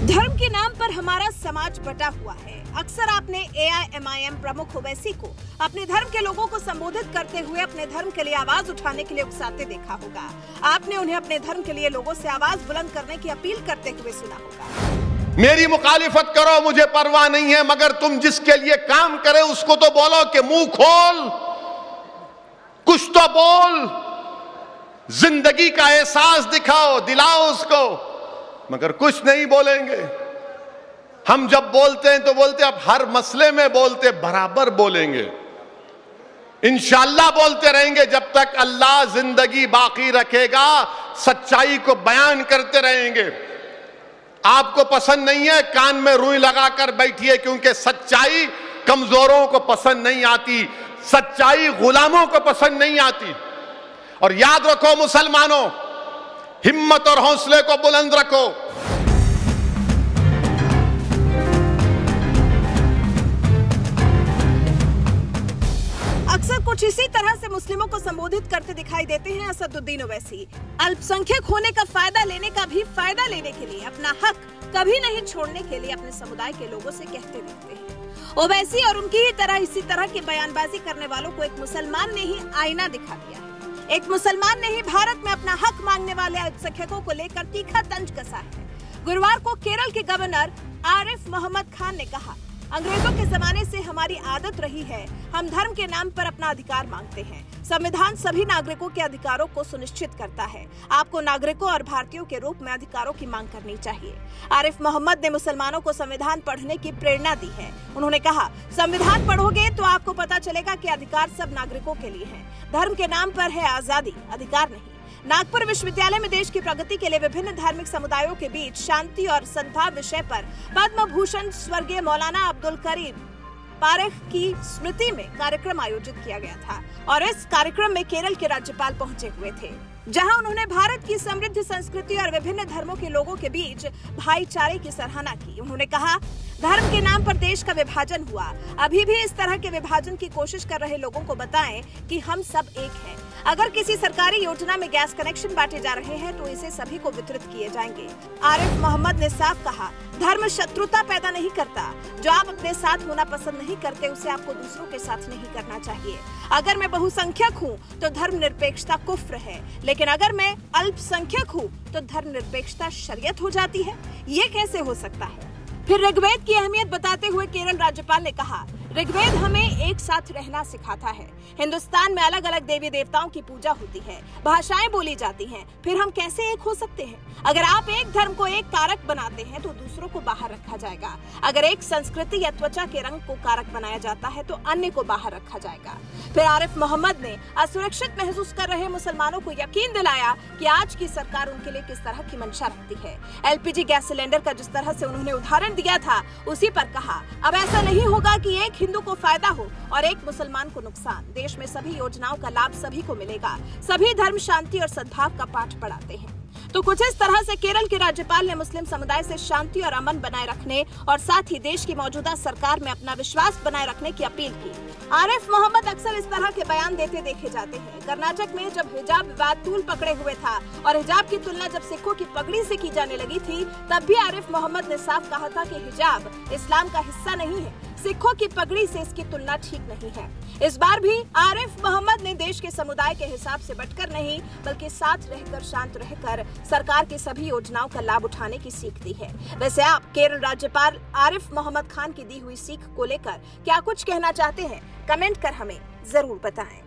धर्म के नाम पर हमारा समाज बटा हुआ है। अक्सर आपने AIMIM प्रमुख ओवैसी को अपने धर्म के लोगों को संबोधित करते हुए अपने धर्म के लिए आवाज उठाने के लिए उकसाते देखा होगा। आपने उन्हें अपने धर्म के लिए लोगों से आवाज बुलंद करने की अपील करते हुए सुना होगा। मेरी मुखालिफत करो, मुझे परवाह नहीं है, मगर तुम जिसके लिए काम करे उसको तो बोलो कि मुंह खोल, कुछ तो बोल, जिंदगी का एहसास दिखाओ, दिलाओ उसको, मगर कुछ नहीं बोलेंगे। हम जब बोलते हैं तो बोलते अब हर मसले में बोलते, बराबर बोलेंगे, इंशाअल्लाह बोलते रहेंगे जब तक अल्लाह जिंदगी बाकी रखेगा, सच्चाई को बयान करते रहेंगे। आपको पसंद नहीं है, कान में रुई लगाकर बैठिए, क्योंकि सच्चाई कमजोरों को पसंद नहीं आती, सच्चाई गुलामों को पसंद नहीं आती। और याद रखो मुसलमानों, हिम्मत और हौसले को बुलंद रखो। अक्सर कुछ इसी तरह से मुस्लिमों को संबोधित करते दिखाई देते हैं असदुद्दीन ओवैसी। अल्पसंख्यक होने का फायदा लेने का भी फायदा लेने के लिए, अपना हक कभी नहीं छोड़ने के लिए अपने समुदाय के लोगों से कहते रहते हैं। ओवैसी और उनकी ही तरह इसी तरह की बयानबाजी करने वालों को एक मुसलमान ने ही आईना दिखा दिया है। एक मुसलमान ने ही भारत में अपना हक मांगने वाले अल्पसंख्यकों को लेकर तीखा तंज कसा है। गुरुवार को केरल के गवर्नर आरिफ मोहम्मद खान ने कहा, अंग्रेजों के जमाने से हमारी आदत रही है, हम धर्म के नाम पर अपना अधिकार मांगते हैं। संविधान सभी नागरिकों के अधिकारों को सुनिश्चित करता है। आपको नागरिकों और भारतीयों के रूप में अधिकारों की मांग करनी चाहिए। आरिफ मोहम्मद ने मुसलमानों को संविधान पढ़ने की प्रेरणा दी है। उन्होंने कहा, संविधान पढ़ोगे तो आपको पता चलेगा कि अधिकार सब नागरिकों के लिए है। धर्म के नाम पर है आजादी, अधिकार नहीं। नागपुर विश्वविद्यालय में देश की प्रगति के लिए विभिन्न धार्मिक समुदायों के बीच शांति और सद्भाव विषय पर पद्म भूषण स्वर्गीय मौलाना अब्दुल करीम पारेख की स्मृति में कार्यक्रम आयोजित किया गया था और इस कार्यक्रम में केरल के राज्यपाल पहुंचे हुए थे, जहां उन्होंने भारत की समृद्ध संस्कृति और विभिन्न धर्मों के लोगों के बीच भाईचारे की सराहना की। उन्होंने कहा, धर्म के नाम पर देश का विभाजन हुआ। अभी भी इस तरह के विभाजन की कोशिश कर रहे लोगों को बताएं कि हम सब एक हैं। अगर किसी सरकारी योजना में गैस कनेक्शन बांटे जा रहे हैं तो इसे सभी को वितरित किए जाएंगे। आरिफ मोहम्मद ने साफ कहा, धर्म शत्रुता पैदा नहीं करता। जो आप अपने साथ होना पसंद नहीं करते उसे आपको दूसरों के साथ नहीं करना चाहिए। अगर मैं बहुसंख्यक हूँ तो धर्मनिरपेक्षता कुफ्र है, लेकिन अगर मैं अल्पसंख्यक हूँ तो धर्मनिरपेक्षता शरीयत हो जाती है। ये कैसे हो सकता है? फिर ऋग्वेद की अहमियत बताते हुए केरल राज्यपाल ने कहा, ऋग्वेद हमें एक साथ रहना सिखाता है। हिंदुस्तान में अलग अलग देवी देवताओं की पूजा होती है, भाषाएं बोली जाती हैं, फिर हम कैसे एक हो सकते हैं? अगर आप एक धर्म को एक कारक बनाते हैं तो दूसरों को बाहर रखा जाएगा। अगर एक संस्कृति या त्वचा के रंग को कारक बनाया जाता है तो अन्य को बाहर रखा जाएगा। फिर आरिफ मोहम्मद ने असुरक्षित महसूस कर रहे मुसलमानों को यकीन दिलाया कि आज की सरकार उनके लिए किस तरह की मंशा रखती है। LPG गैस सिलेंडर का जिस तरह से उन्होंने उदाहरण दिया था, उसी पर कहा, अब ऐसा नहीं होगा कि एक हिंदू को फायदा हो और एक मुसलमान को नुकसान। देश में सभी योजनाओं का लाभ सभी को मिलेगा। सभी धर्म शांति और सद्भाव का पाठ पढ़ाते हैं। तो कुछ इस तरह से केरल के राज्यपाल ने मुस्लिम समुदाय से शांति और अमन बनाए रखने और साथ ही देश की मौजूदा सरकार में अपना विश्वास बनाए रखने की अपील की। आरिफ मोहम्मद अक्सर इस तरह के बयान देते देखे जाते हैं। कर्नाटक में जब हिजाब विवाद तूल पकड़े हुए था और हिजाब की तुलना जब सिखों की पगड़ी से की जाने लगी थी, तब भी आरिफ मोहम्मद ने साफ कहा था कि हिजाब इस्लाम का हिस्सा नहीं है, सिखों की पगड़ी से इसकी तुलना ठीक नहीं है। इस बार भी आरिफ मोहम्मद ने देश के समुदाय के हिसाब से बटकर नहीं, बल्कि साथ रहकर शांत रहकर सरकार की सभी योजनाओं का लाभ उठाने की सीख दी है। वैसे आप केरल राज्यपाल आरिफ मोहम्मद खान की दी हुई सीख को लेकर क्या कुछ कहना चाहते हैं? कमेंट कर हमें जरूर बताएं।